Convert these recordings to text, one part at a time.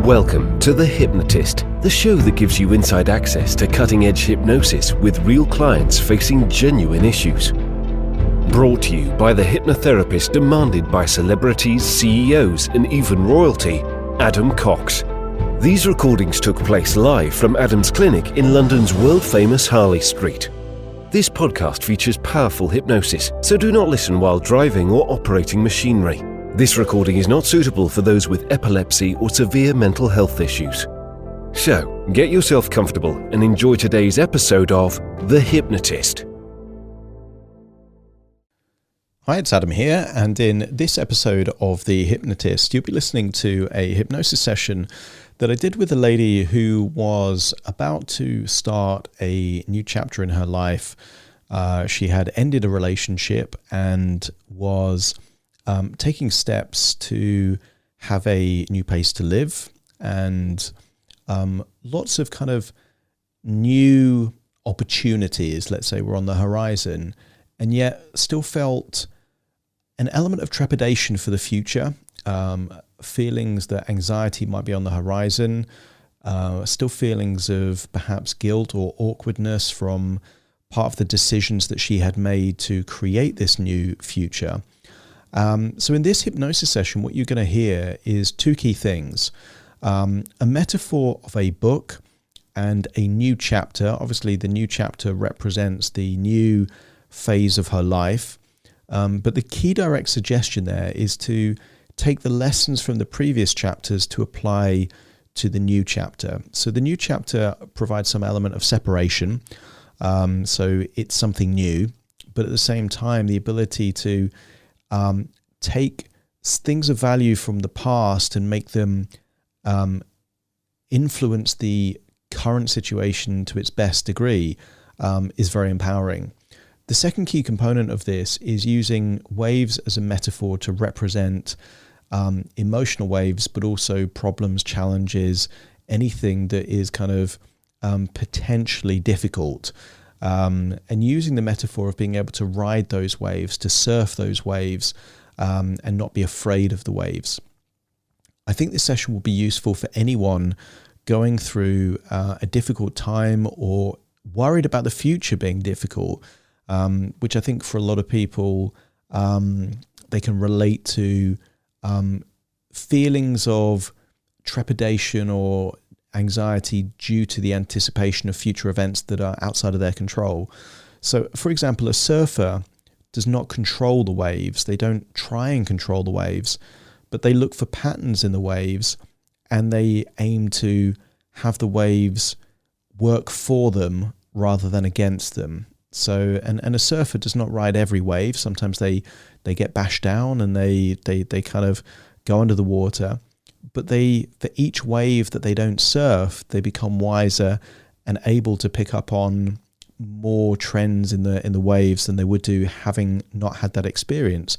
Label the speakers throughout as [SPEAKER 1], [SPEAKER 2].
[SPEAKER 1] Welcome to The Hypnotist, the show that gives you inside access to cutting-edge hypnosis with real clients facing genuine issues. Brought to you by the hypnotherapist demanded by celebrities, CEOs, and even royalty, Adam Cox. These recordings took place live from Adam's clinic in London's world-famous Harley Street. This podcast features powerful hypnosis, so do not listen while driving or operating machinery. This recording is not suitable for those with epilepsy or severe mental health issues. So, get yourself comfortable and enjoy today's episode of The Hypnotist.
[SPEAKER 2] Hi, it's Adam here, and in this episode of The Hypnotist, you'll be listening to a hypnosis session that I did with a lady who was about to start a new chapter in her life. She had ended a relationship and was taking steps to have a new place to live, and lots of kind of new opportunities, let's say, were on the horizon, and yet still felt an element of trepidation for the future, feelings that anxiety might be on the horizon, still feelings of perhaps guilt or awkwardness from part of the decisions that she had made to create this new future. So in this hypnosis session, what you're going to hear is two key things. A metaphor of a book and a new chapter. Obviously, the new chapter represents the new phase of her life. But the key direct suggestion there is to take the lessons from the previous chapters to apply to the new chapter. So the new chapter provides some element of separation. So it's something new, but at the same time, the ability to take things of value from the past and make them influence the current situation to its best degree is very empowering. The second key component of this is using waves as a metaphor to represent emotional waves, but also problems, challenges, anything that is kind of potentially difficult. And using the metaphor of being able to ride those waves, to surf those waves, and not be afraid of the waves. I think this session will be useful for anyone going through a difficult time or worried about the future being difficult, which I think for a lot of people, they can relate to feelings of trepidation or anxiety due to the anticipation of future events that are outside of their control. So, for example, a surfer does not control the waves. They don't try and control the waves, but they look for patterns in the waves and they aim to have the waves work for them rather than against them. So, and a surfer does not ride every wave. Sometimes they get bashed down and they kind of go under the water. But for each wave that they don't surf, they become wiser and able to pick up on more trends in the waves than they would do having not had that experience.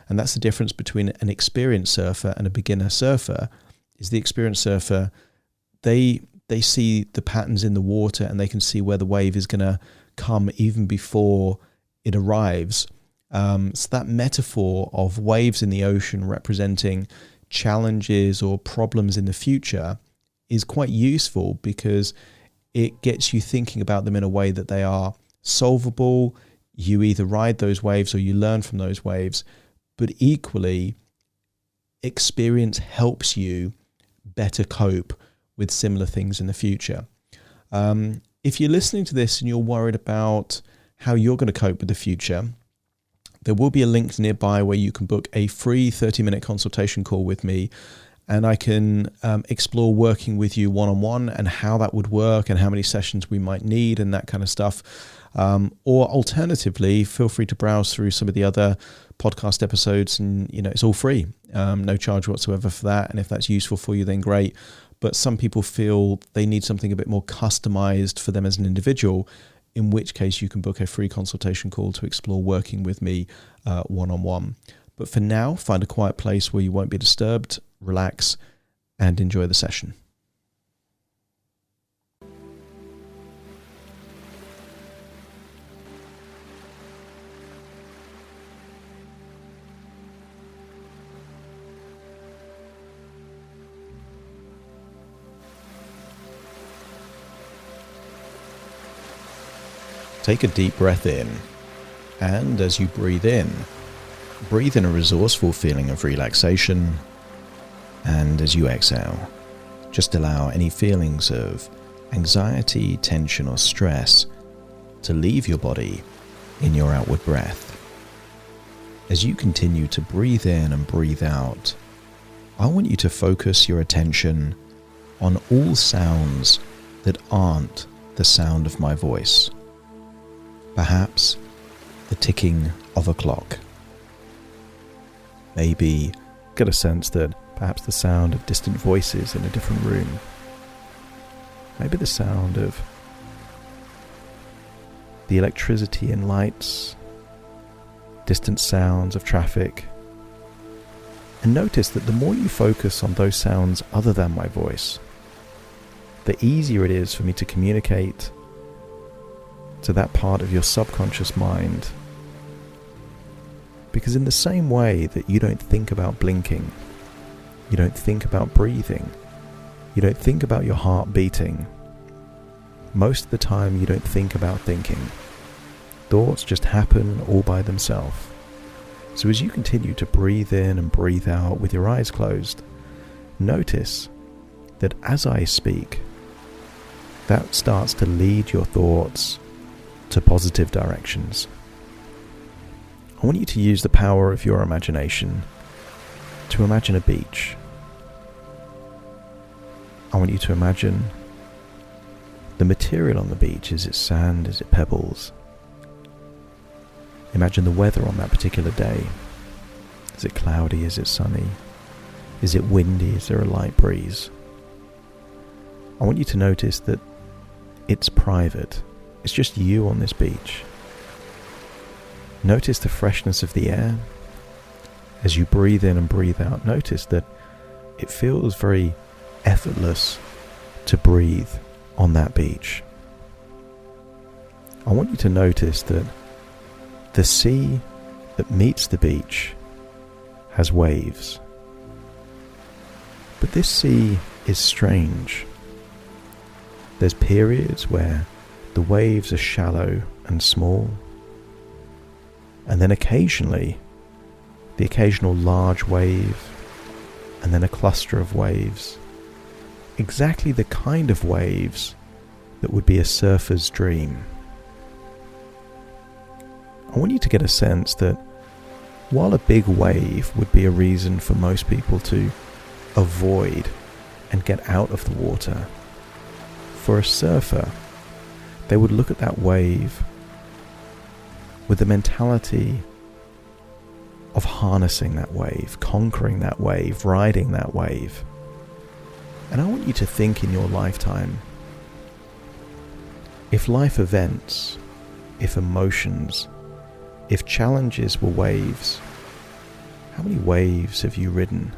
[SPEAKER 2] And that's the difference between an experienced surfer and a beginner surfer. Is the experienced surfer, they see the patterns in the water and they can see where the wave is going to come even before it arrives. So that metaphor of waves in the ocean representing challenges or problems in the future is quite useful because it gets you thinking about them in a way that they are solvable. You either ride those waves or you learn from those waves, but equally experience helps you better cope with similar things in the future. If you're listening to this and you're worried about how you're going to cope with the future, there will be a link nearby where you can book a free 30-minute consultation call with me, and I can explore working with you one-on-one and how that would work and how many sessions we might need and that kind of stuff. Or alternatively, feel free to browse through some of the other podcast episodes and, it's all free. No charge whatsoever for that. And if that's useful for you, then great. But some people feel they need something a bit more customized for them as an individual, in which case you can book a free consultation call to explore working with me one-on-one. But for now, find a quiet place where you won't be disturbed, relax, and enjoy the session. Take a deep breath in, and as you breathe in a resourceful feeling of relaxation, and as you exhale, just allow any feelings of anxiety, tension or stress to leave your body in your outward breath. As you continue to breathe in and breathe out, I want you to focus your attention on all sounds that aren't the sound of my voice. Perhaps the ticking of a clock. Maybe get a sense that perhaps the sound of distant voices in a different room. Maybe the sound of the electricity and lights, distant sounds of traffic. And notice that the more you focus on those sounds other than my voice, the easier it is for me to communicate to that part of your subconscious mind. Because in the same way that you don't think about blinking, you don't think about breathing, you don't think about your heart beating, most of the time you don't think about thinking. Thoughts just happen all by themselves. So as you continue to breathe in and breathe out with your eyes closed, notice that as I speak, that starts to lead your thoughts to positive directions. I want you to use the power of your imagination to imagine a beach. I want you to imagine the material on the beach. Is it sand? Is it pebbles? Imagine the weather on that particular day. Is it cloudy? Is it sunny? Is it windy? Is there a light breeze? I want you to notice that it's private. It's just you on this beach. Notice the freshness of the air. As you breathe in and breathe out, notice that it feels very effortless to breathe on that beach. I want you to notice that the sea that meets the beach has waves. But this sea is strange. There's periods where the waves are shallow and small, and then occasionally the occasional large wave, and then a cluster of waves. Exactly the kind of waves that would be a surfer's dream. I want you to get a sense that while a big wave would be a reason for most people to avoid and get out of the water, for a surfer, they would look at that wave with the mentality of harnessing that wave, conquering that wave, riding that wave. And I want you to think in your lifetime, if life events, if emotions, if challenges were waves, how many waves have you ridden?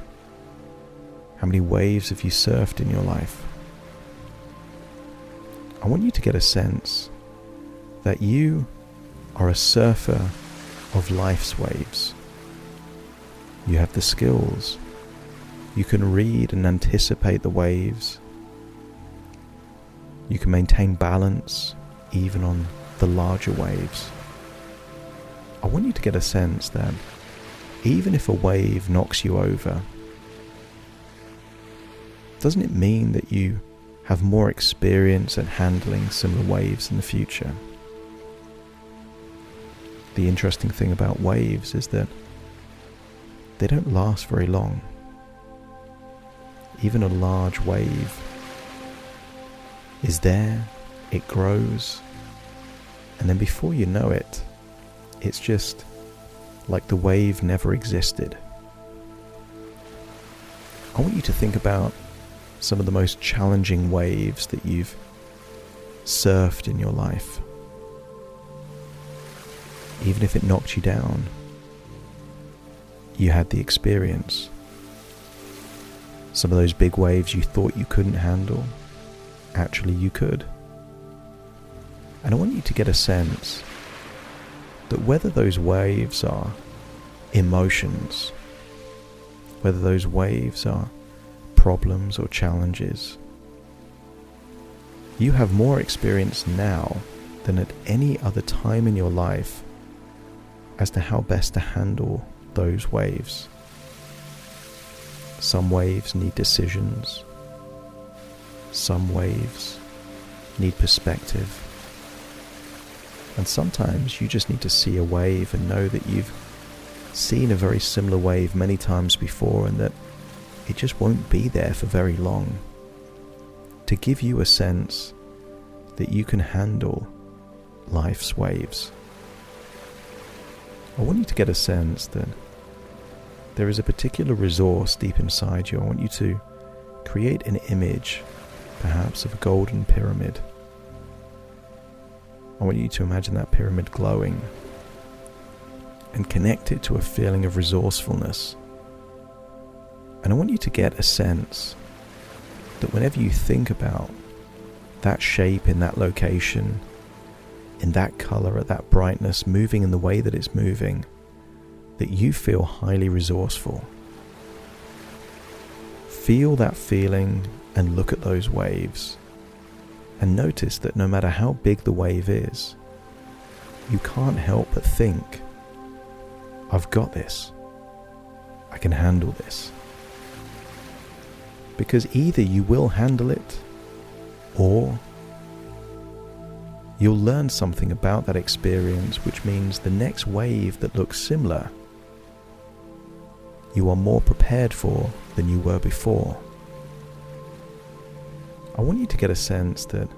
[SPEAKER 2] How many waves have you surfed in your life? I want you to get a sense that you are a surfer of life's waves. You have the skills. You can read and anticipate the waves. You can maintain balance even on the larger waves. I want you to get a sense that even if a wave knocks you over, doesn't it mean that you have more experience at handling similar waves in the future? The interesting thing about waves is that they don't last very long. Even a large wave is there, it grows, and then before you know it, it's just like the wave never existed. I want you to think about some of the most challenging waves that you've surfed in your life. Even if it knocked you down, you had the experience. Some of those big waves you thought you couldn't handle, actually you could. And I want you to get a sense that whether those waves are emotions, whether those waves are problems or challenges, you have more experience now than at any other time in your life as to how best to handle those waves. Some waves need decisions. Some waves need perspective. And sometimes you just need to see a wave and know that you've seen a very similar wave many times before and that it just won't be there for very long, to give you a sense that you can handle life's waves. I want you to get a sense that there is a particular resource deep inside you. I want you to create an image, perhaps of a golden pyramid. I want you to imagine that pyramid glowing and connect it to a feeling of resourcefulness. And I want you to get a sense that whenever you think about that shape in that location, in that color, at that brightness, moving in the way that it's moving, that you feel highly resourceful. Feel that feeling and look at those waves and notice that no matter how big the wave is, you can't help but think, I've got this. I can handle this. Because either you will handle it, or you'll learn something about that experience, which means the next wave that looks similar, you are more prepared for than you were before. I want you to get a sense that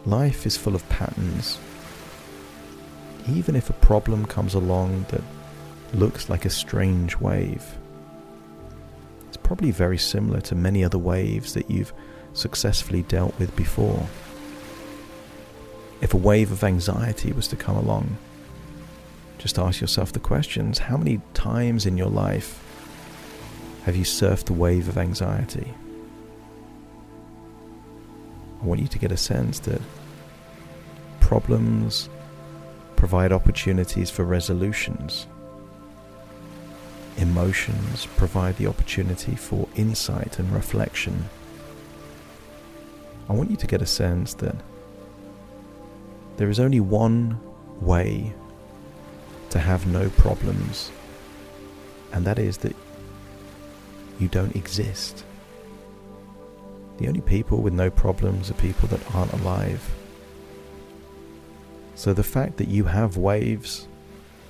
[SPEAKER 2] life is full of patterns. Even if a problem comes along that looks like a strange wave, it's probably very similar to many other waves that you've successfully dealt with before. If a wave of anxiety was to come along, just ask yourself the questions: how many times in your life have you surfed the wave of anxiety? I want you to get a sense that problems provide opportunities for resolutions. Emotions provide the opportunity for insight and reflection. I want you to get a sense that there is only one way to have no problems, and that is that you don't exist. The only people with no problems are people that aren't alive. So the fact that you have waves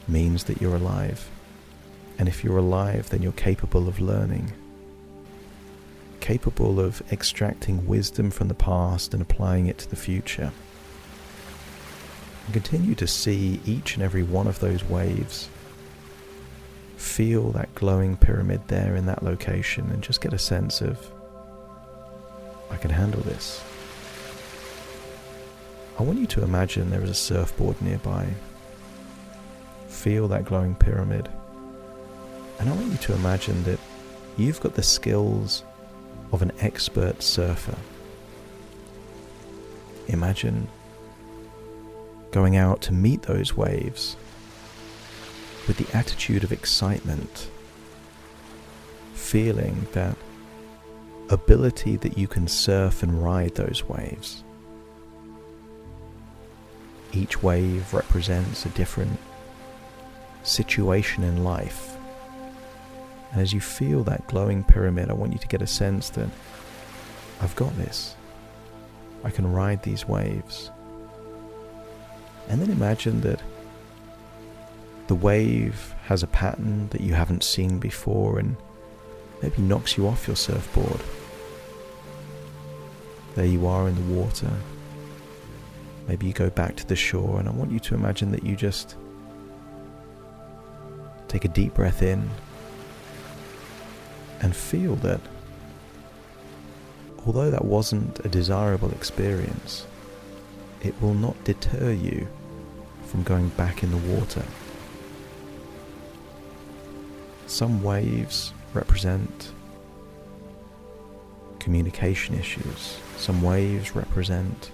[SPEAKER 2] means that you're alive. And if you're alive, then you're capable of learning, capable of extracting wisdom from the past and applying it to the future. And continue to see each and every one of those waves. Feel that glowing pyramid there in that location and just get a sense of, I can handle this. I want you to imagine there is a surfboard nearby. Feel that glowing pyramid. And I want you to imagine that you've got the skills of an expert surfer. Imagine going out to meet those waves with the attitude of excitement, feeling that ability that you can surf and ride those waves. Each wave represents a different situation in life. And as you feel that glowing pyramid, I want you to get a sense that I've got this. I can ride these waves. And then imagine that the wave has a pattern that you haven't seen before and maybe knocks you off your surfboard. There you are in the water. Maybe you go back to the shore, and I want you to imagine that you just take a deep breath in and feel that although that wasn't a desirable experience, it will not deter you from going back in the water. Some waves represent communication issues. Some waves represent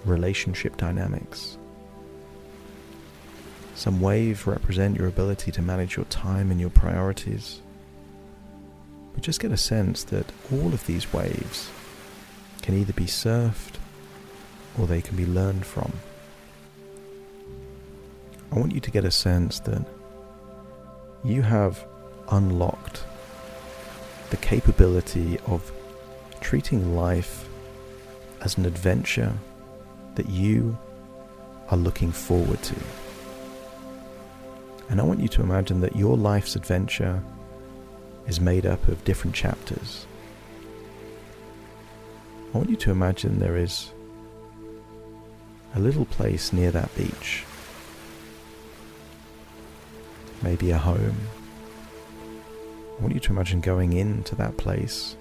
[SPEAKER 2] relationship dynamics. Some waves represent your ability to manage your time and your priorities. But just get a sense that all of these waves can either be surfed or they can be learned from. I want you to get a sense that you have unlocked the capability of treating life as an adventure that you are looking forward to. And I want you to imagine that your life's adventure is made up of different chapters. I want you to imagine there is a little place near that beach, maybe a home. I want you to imagine going into that place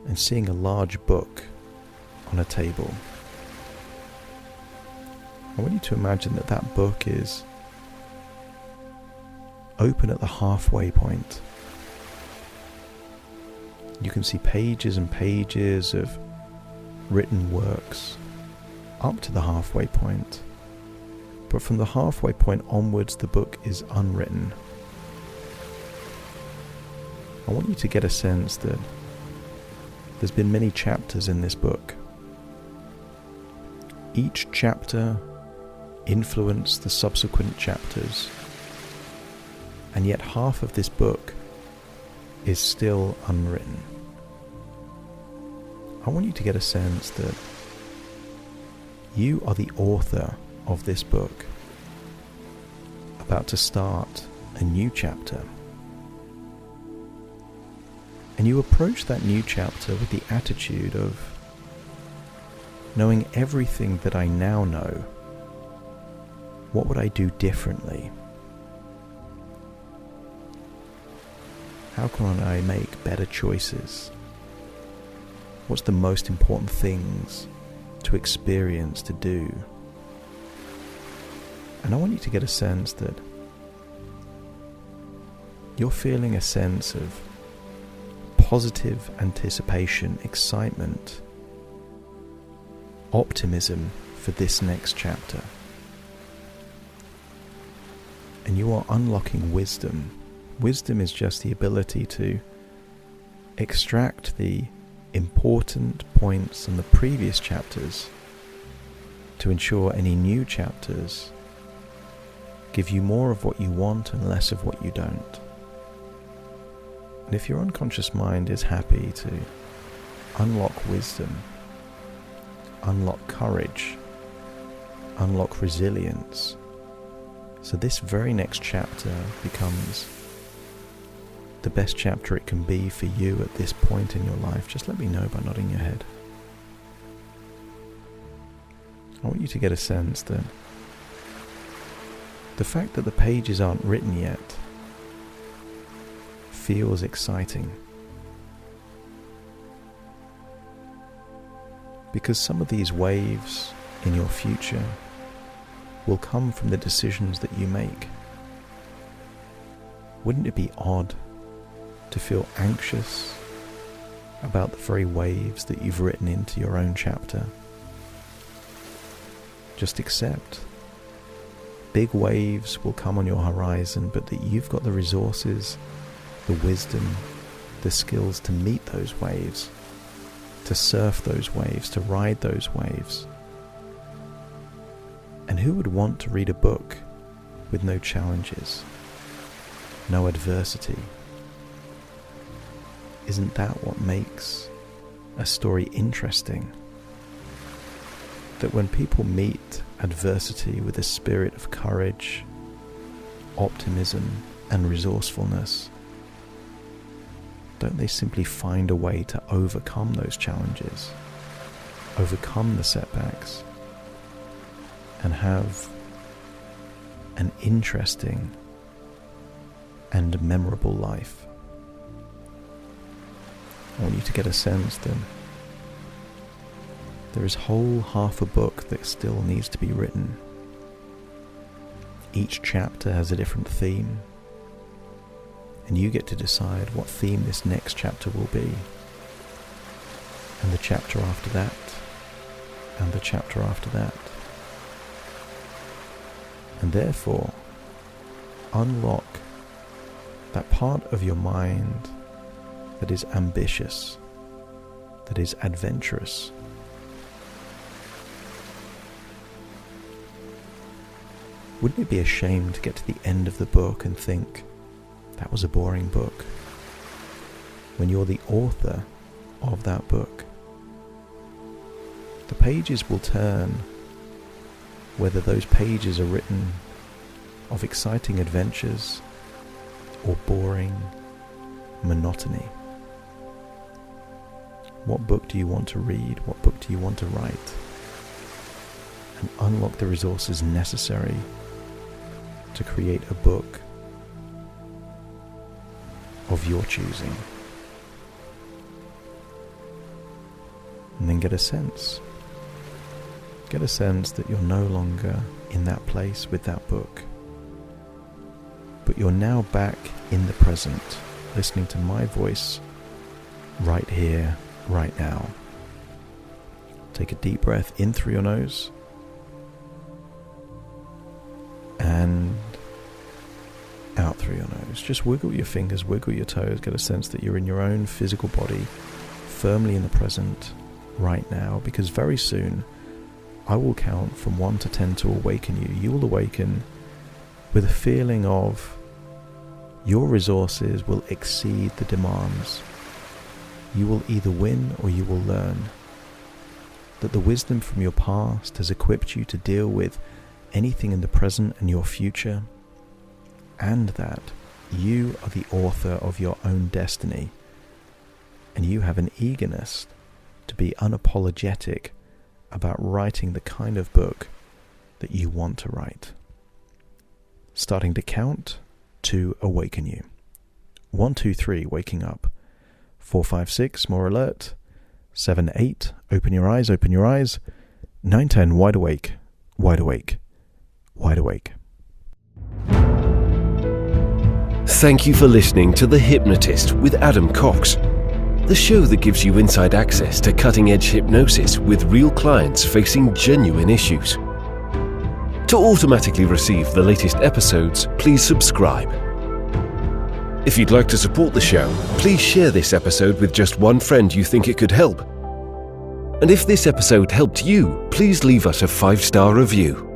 [SPEAKER 2] and seeing a large book on a table. I want you to imagine that that book is open at the halfway point. You can see pages and pages of written works up to the halfway point. But from the halfway point onwards, the book is unwritten. I want you to get a sense that there's been many chapters in this book. Each chapter influenced the subsequent chapters, and yet half of this book is still unwritten. I want you to get a sense that you are the author of this book, about to start a new chapter. And you approach that new chapter with the attitude of knowing everything that I now know. What would I do differently? How can I make better choices? What's the most important things to experience, to do? And I want you to get a sense that you're feeling a sense of positive anticipation, excitement, optimism for this next chapter. And you are unlocking wisdom. Wisdom is just the ability to extract the important points in the previous chapters to ensure any new chapters give you more of what you want and less of what you don't. And if your unconscious mind is happy to unlock wisdom, unlock courage, unlock resilience, so this very next chapter becomes the best chapter it can be for you at this point in your life, just let me know by nodding your head. I want you to get a sense that the fact that the pages aren't written yet feels exciting, because some of these waves in your future will come from the decisions that you make. Wouldn't it be odd to feel anxious about the very waves that you've written into your own chapter? Just accept. Big waves will come on your horizon, but that you've got the resources, the wisdom, the skills to meet those waves, to surf those waves, to ride those waves. And who would want to read a book with no challenges, no adversity? Isn't that what makes a story interesting? That when people meet adversity with a spirit of courage, optimism, and resourcefulness, don't they simply find a way to overcome those challenges, overcome the setbacks, and have an interesting and memorable life? I want you to get a sense that there is whole half a book that still needs to be written. Each chapter has a different theme, and you get to decide what theme this next chapter will be, and the chapter after that, and the chapter after that. And therefore, unlock that part of your mind that is ambitious, that is adventurous, wouldn't it be a shame to get to the end of the book and think, that was a boring book, when you're the author of that book? The pages will turn, whether those pages are written of exciting adventures or boring monotony. What book do you want to read? What book do you want to write? And unlock the resources necessary to create a book of your choosing. And then get a sense that you're no longer in that place with that book, but you're now back in the present, listening to my voice right here, right now. Take a deep breath in through your nose and out through your nose. Just wiggle your fingers, wiggle your toes, get a sense that you're in your own physical body, firmly in the present right now, because very soon I will count from 1 to 10 to awaken you. You will awaken with a feeling of your resources will exceed the demands. You will either win or you will learn. That the wisdom from your past has equipped you to deal with anything in the present and your future, and that you are the author of your own destiny, and you have an eagerness to be unapologetic about writing the kind of book that you want to write. Starting to count to awaken you. 1, 2, 3, waking up. 4, 5, 6, more alert. 7, 8, open your eyes, open your eyes. 9, 10, wide awake, wide awake, wide awake.
[SPEAKER 1] Thank you for listening to The Hypnotist with Adam Cox, the show that gives you inside access to cutting-edge hypnosis with real clients facing genuine issues. To automatically receive the latest episodes, please subscribe. If you'd like to support the show, please share this episode with just one friend you think it could help. And if this episode helped you, please leave us a 5-star review.